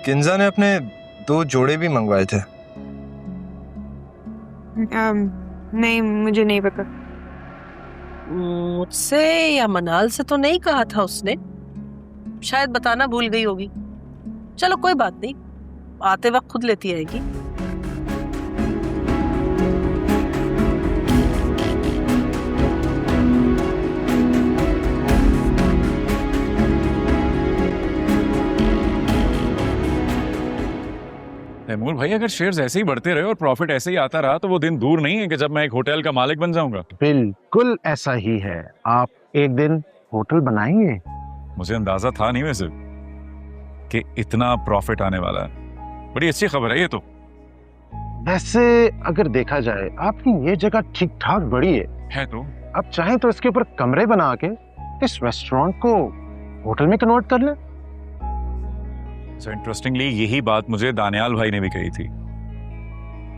किंजा ने अपने 2 जोड़े भी मंगवाए थे। नहीं, मुझे नहीं पता। मुझसे या मनाल से तो नहीं कहा था उसने, शायद बताना भूल गई होगी। चलो कोई बात नहीं, आते वक्त खुद लेती आएगी। तैमूर भाई, अगर शेयर्स ऐसे ही बढ़ते रहे और प्रॉफिट ऐसे ही आता रहा तो वो दिन दूर नहीं है कि जब मैं एक होटल का मालिक बन जाऊंगा। बिल्कुल ऐसा ही है, आप एक दिन होटल बनाएंगे। मुझे अंदाजा था नहीं वैसे कि इतना प्रॉफिट आने वाला है। बड़ी अच्छी खबर है ये तो। वैसे अगर देखा जाए आपकी ये जगह ठीक ठाक बड़ी है तो आप चाहें तो इसके ऊपर कमरे बना के इस रेस्टोरेंट को होटल में कन्वर्ट कर लें। सो इंटरेस्टिंगली यही बात मुझे दानियाल भाई ने भी कही थी।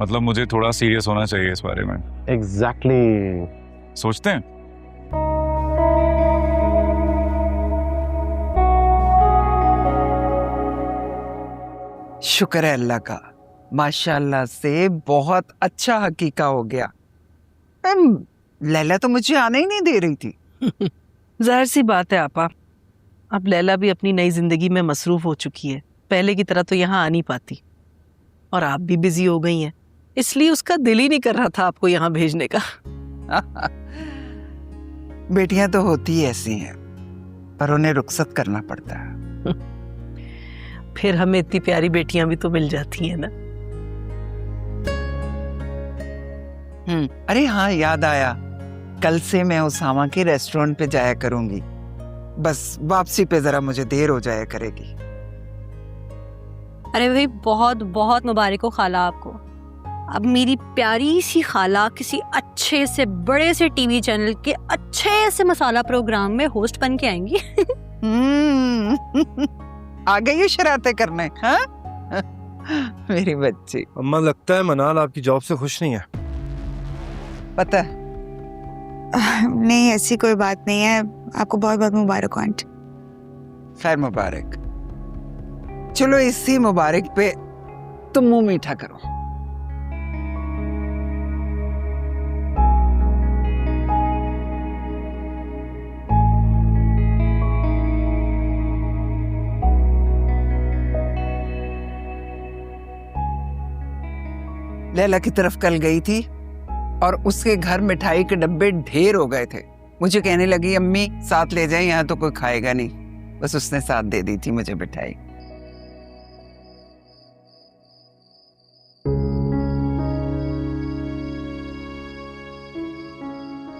मतलब मुझे थोड़ा सीरियस होना चाहिए इस बारे में। एग्जैक्टली। सोचते हैं। शुक्र है अल्लाह का, माशाल्लाह से बहुत अच्छा हकीका हो गया। लैला तो मुझे आने ही नहीं दे रही थी। जाहिर सी बात है आपा, अब लैला भी अपनी नई जिंदगी में मसरूफ हो चुकी है, पहले की तरह तो यहाँ आ नहीं पाती। और आप भी बिजी हो गई हैं, इसलिए उसका दिल ही नहीं कर रहा था आपको यहाँ भेजने का। बेटियां तो होती ही ऐसी हैं, पर उन्हें रुखसत करना पड़ता है। फिर हमें इतनी प्यारी बेटियां भी तो मिल जाती हैं ना। अरे हाँ, याद आया, कल से मैं उसामा के रेस्टोरेंट पे जाया करूंगी। बस वापसी पे जरा मुझे देर हो जाया करेगी। अरे भाई, बहुत बहुत मुबारक हो खाला आपको। अब मेरी प्यारी सी खाला किसी अच्छे से बड़े से टीवी चैनल के अच्छे से मसाला प्रोग्राम में होस्ट बन के आएंगी। आ गई शरारतें करने, हाँ? मेरी बच्ची। अम्मा, लगता है मनाल आपकी जॉब से खुश नहीं है। पता है? नहीं, ऐसी कोई बात नहीं है। आपको बहुत बहुत मुबारक हो आंटी। खैर मुबारक। चलो इसी मुबारक पे तुम मुंह मीठा करो। लैला की तरफ कल गई थी और उसके घर मिठाई के डब्बे ढेर हो गए थे। मुझे कहने लगी, अम्मी साथ ले जाए, यहाँ तो कोई खाएगा नहीं। बस उसने साथ दे दी थी मुझे मिठाई।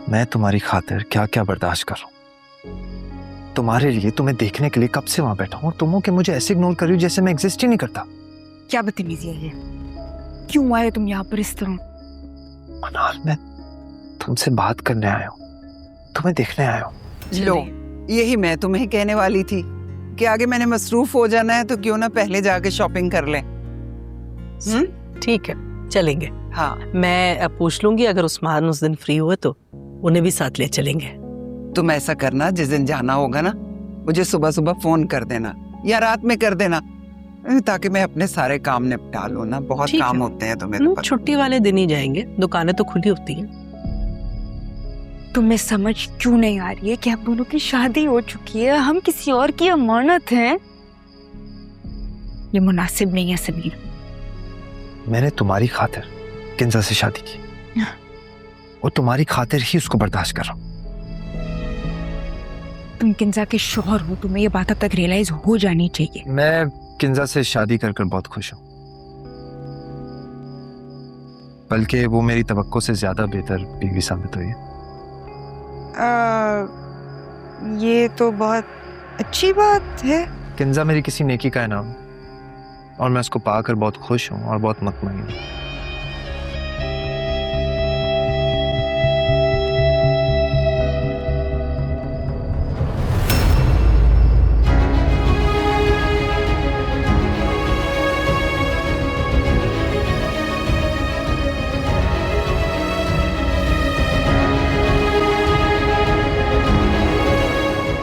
मैं तुम्हारी खातिर क्या क्या बर्दाश्त कर रहा हूँ। तुम्हारे लिए, तुम्हें देखने के लिए कब से वहां बैठा हूँ, तुम हो कि मुझे ऐसे इग्नोर कर रही हो जैसे मैं एग्जिस्ट ही नहीं करता। क्या बदतमीजी है ये? क्यों आए तुम यहाँ पर इस तरह? मनाल, मैं तुमसे बात करने आया हूँ, तुम्हें देखने आया हूँ। लो, यही मैं तुम्हें कहने वाली थी कि आगे मैंने मसरूफ हो जाना है तो क्यों ना पहले जाके शॉपिंग कर लें। ठीक है, चलेंगे। हाँ, मैं अब पूछ लूंगी, अगर उस्मान उस दिन फ्री हुए तो उन्हें भी साथ ले चलेंगे। तुम ऐसा करना, जिस दिन जाना होगा ना, मुझे सुबह सुबह फोन कर देना या रात में कर देना, ताकि मैं अपने सारे काम निपटा लूं ना। बहुत काम होते हैं तुम्हें तो। छुट्टी वाले दिन ही जाएंगे, दुकानें तो खुली होती हैं। तुम्हें समझ क्यों नहीं आ रही है कि हम दोनों की शादी हो चुकी है, हम किसी और की अमानत हैं? ये मुनासिब नहीं है समीर। मैंने तुम्हारी खातिर किंजा से शादी की और तुम्हारी खातिर ही उसको बर्दाश्त कर रहा हूँ। तुम किंजा के शौहर हो, तुम्हें ये बात अब तक रियलाइज हो जानी चाहिए। मैं किंजा से शादी कर बहुत खुश हूँ, बल्कि वो मेरी तवक्को से ज्यादा बेहतर बीवी साबित हुई है। ये तो बहुत अच्छी बात है। किंजा मेरी किसी नेकी का इनाम, और मैं उसको पाकर बहुत खुश हूँ और बहुत मुतमईन हूँ।